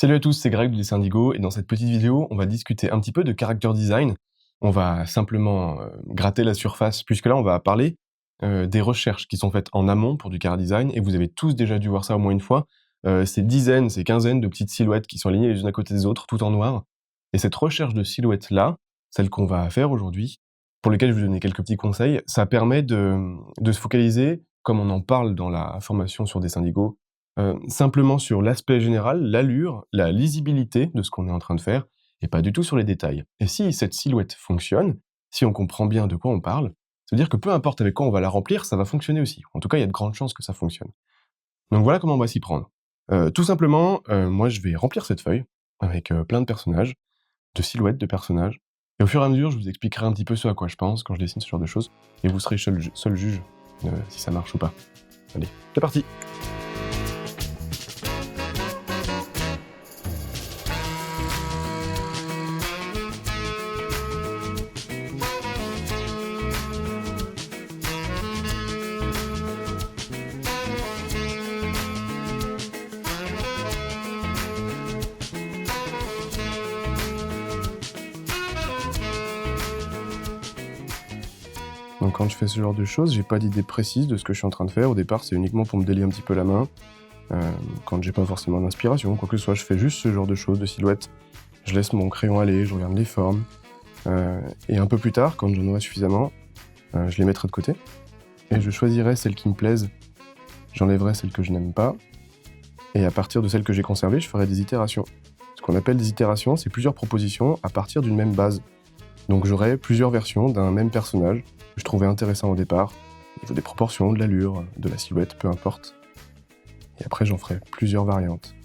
Salut à tous, c'est Greg du Dessin Indigo et dans cette petite vidéo, on va discuter un petit peu de character design. On va simplement gratter la surface, puisque là, on va parler des recherches qui sont faites en amont pour du character design, et vous avez tous déjà dû voir ça au moins une fois. Ces dizaines, ces quinzaines de petites silhouettes qui sont alignées les unes à côté des autres, tout en noir. Et cette recherche de silhouettes-là, celle qu'on va faire aujourd'hui, pour lesquelles je vais vous donner quelques petits conseils, ça permet de se focaliser, comme on en parle dans la formation sur Dessin Indigo, simplement sur l'aspect général, l'allure, la lisibilité de ce qu'on est en train de faire, et pas du tout sur les détails. Et si cette silhouette fonctionne, si on comprend bien de quoi on parle, ça veut dire que peu importe avec quoi on va la remplir, ça va fonctionner aussi. En tout cas, il y a de grandes chances que ça fonctionne. Donc voilà comment on va s'y prendre. Tout simplement, moi je vais remplir cette feuille avec plein de personnages, de silhouettes de personnages, et au fur et à mesure, je vous expliquerai un petit peu ce à quoi je pense quand je dessine ce genre de choses, et vous serez seul juge si ça marche ou pas. Allez, c'est parti! Donc quand je fais ce genre de choses, j'ai pas d'idée précise de ce que je suis en train de faire. Au départ, c'est uniquement pour me délier un petit peu la main, quand j'ai pas forcément d'inspiration, quoi que ce soit. Je fais juste ce genre de choses, de silhouettes. Je laisse mon crayon aller, je regarde les formes. Et un peu plus tard, quand j'en aurai suffisamment, je les mettrai de côté. Et je choisirai celles qui me plaisent, j'enlèverai celles que je n'aime pas. Et à partir de celles que j'ai conservées, je ferai des itérations. Ce qu'on appelle des itérations, c'est plusieurs propositions à partir d'une même base. Donc j'aurai plusieurs versions d'un même personnage que je trouvais intéressant au départ, au niveau des proportions, de l'allure, de la silhouette, peu importe. Et après j'en ferai plusieurs variantes.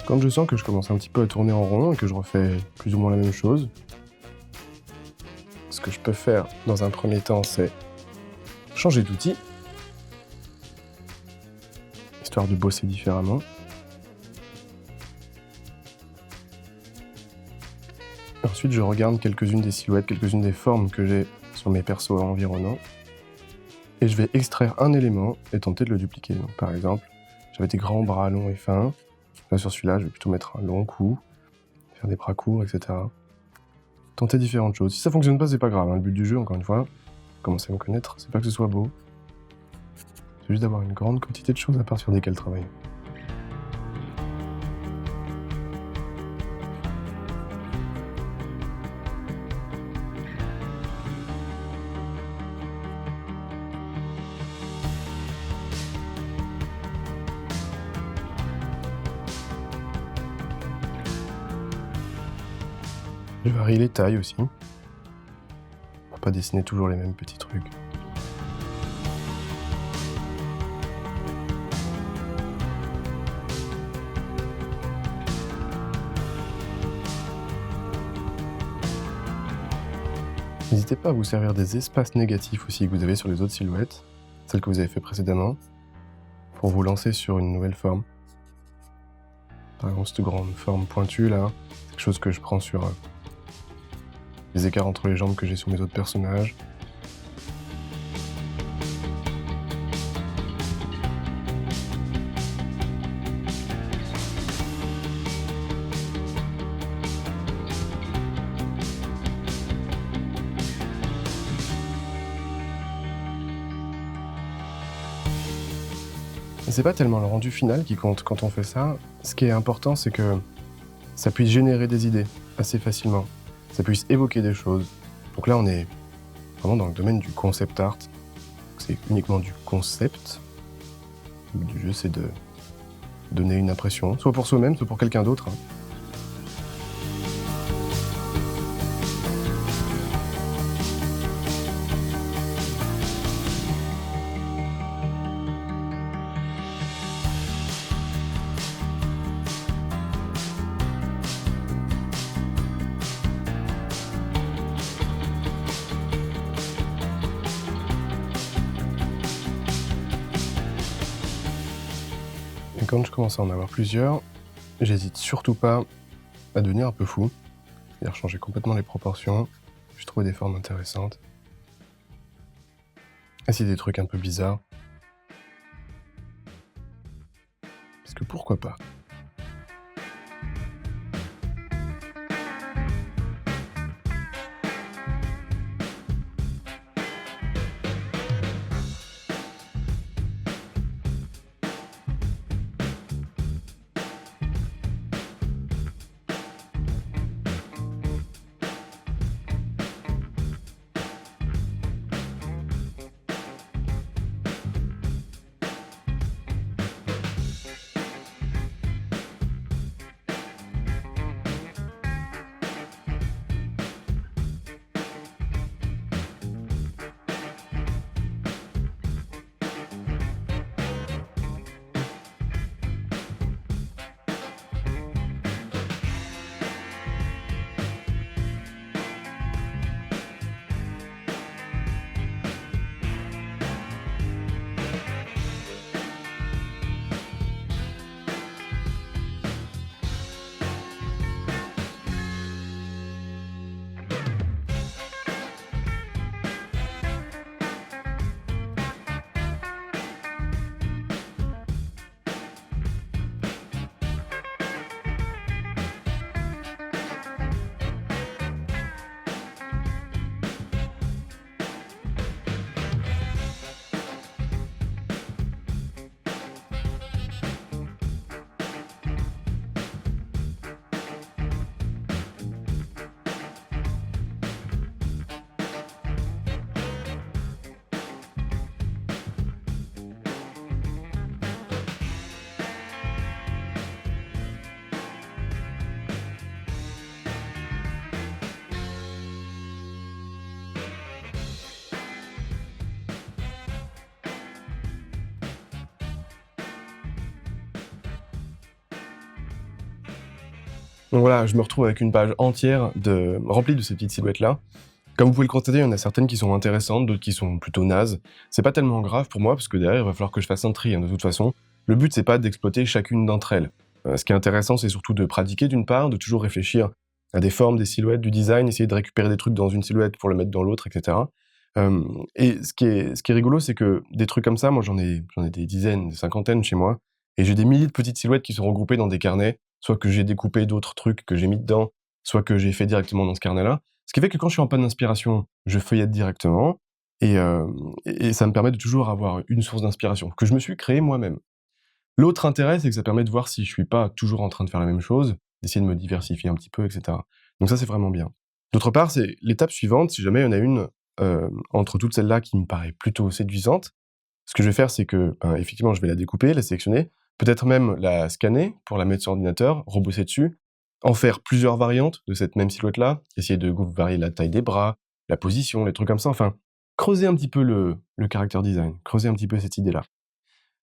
Quand je sens que je commence un petit peu à tourner en rond et que je refais plus ou moins la même chose, ce que je peux faire dans un premier temps, c'est changer d'outil, histoire de bosser différemment. Ensuite, je regarde quelques-unes des silhouettes, quelques-unes des formes que j'ai sur mes persos environnants, et je vais extraire un élément et tenter de le dupliquer. Donc, par exemple, j'avais des grands bras longs et fins. Là, sur celui-là, je vais plutôt mettre un long cou, faire des bras courts, etc. Tenter différentes choses. Si ça fonctionne pas, c'est pas grave. Le but du jeu, encore une fois, commencer à me connaître, c'est pas que ce soit beau. C'est juste d'avoir une grande quantité de choses à partir desquelles travailler. Je varie les tailles aussi, pour pas dessiner toujours les mêmes petits trucs. N'hésitez pas à vous servir des espaces négatifs aussi que vous avez sur les autres silhouettes, celles que vous avez fait précédemment, pour vous lancer sur une nouvelle forme. Par exemple, cette grande forme pointue là, c'est quelque chose que je prends sur les écarts entre les jambes que j'ai sur mes autres personnages. C'est pas tellement le rendu final qui compte quand on fait ça. Ce qui est important, c'est que ça puisse générer des idées. assez facilement, ça puisse évoquer des choses. Donc là, on est vraiment dans le domaine du concept art. C'est uniquement du concept. Le but du jeu, c'est de donner une impression, soit pour soi-même, soit pour quelqu'un d'autre. Et quand je commence à en avoir plusieurs, j'hésite surtout pas à devenir un peu fou, c'est-à-dire changer complètement les proportions, je trouve des formes intéressantes, essayer des trucs un peu bizarres, parce que pourquoi pas? Donc voilà, je me retrouve avec une page entière remplie de ces petites silhouettes-là. Comme vous pouvez le constater, il y en a certaines qui sont intéressantes, d'autres qui sont plutôt nazes. C'est pas tellement grave pour moi, parce que derrière, il va falloir que je fasse un tri, hein, de toute façon. Le but, c'est pas d'exploiter chacune d'entre elles. Ce qui est intéressant, c'est surtout de pratiquer d'une part, de toujours réfléchir à des formes, des silhouettes, du design, essayer de récupérer des trucs dans une silhouette pour le mettre dans l'autre, etc. Et ce qui est rigolo, c'est que des trucs comme ça, moi j'en ai des dizaines, des cinquantaines chez moi, et j'ai des milliers de petites silhouettes qui sont regroupées dans des carnets, soit que j'ai découpé d'autres trucs que j'ai mis dedans, soit que j'ai fait directement dans ce carnet-là. Ce qui fait que quand je suis en panne d'inspiration, je feuillette directement, et ça me permet de toujours avoir une source d'inspiration, que je me suis créée moi-même. L'autre intérêt, c'est que ça permet de voir si je suis pas toujours en train de faire la même chose, d'essayer de me diversifier un petit peu, etc. Donc ça, c'est vraiment bien. D'autre part, c'est l'étape suivante, si jamais il y en a une, entre toutes celles-là qui me paraît plutôt séduisante, ce que je vais faire, c'est que, effectivement, je vais la découper, la sélectionner, peut-être même la scanner pour la mettre sur ordinateur, rebosser dessus, en faire plusieurs variantes de cette même silhouette-là, essayer de varier la taille des bras, la position, les trucs comme ça, enfin, creuser un petit peu le character design, creuser un petit peu cette idée-là.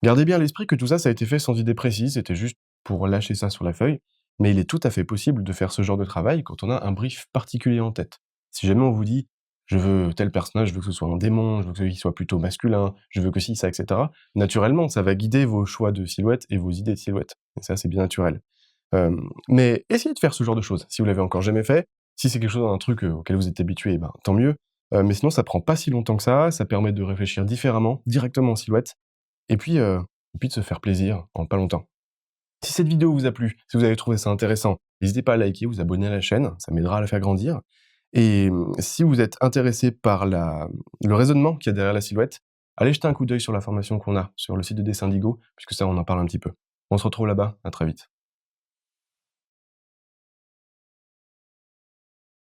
Gardez bien à l'esprit que tout ça, ça a été fait sans idée précise, c'était juste pour lâcher ça sur la feuille, mais il est tout à fait possible de faire ce genre de travail quand on a un brief particulier en tête. Si jamais on vous dit: «Je veux tel personnage, je veux que ce soit un démon, je veux qu'il soit plutôt masculin, je veux que ci, ça, et cetera», naturellement, ça va guider vos choix de silhouettes et vos idées de silhouettes. Et ça, c'est bien naturel. Mais essayez de faire ce genre de choses, si vous l'avez encore jamais fait. Si c'est quelque chose, un truc, auquel vous êtes habitué, ben, tant mieux. Mais sinon, ça prend pas si longtemps que ça permet de réfléchir différemment, directement en silhouette, et puis de se faire plaisir en pas longtemps. Si cette vidéo vous a plu, si vous avez trouvé ça intéressant, n'hésitez pas à liker, vous abonner à la chaîne, ça m'aidera à la faire grandir. Et si vous êtes intéressé par le raisonnement qu'il y a derrière la silhouette, allez jeter un coup d'œil sur la formation qu'on a sur le site de Dessindigo, puisque ça, on en parle un petit peu. On se retrouve là-bas, à très vite.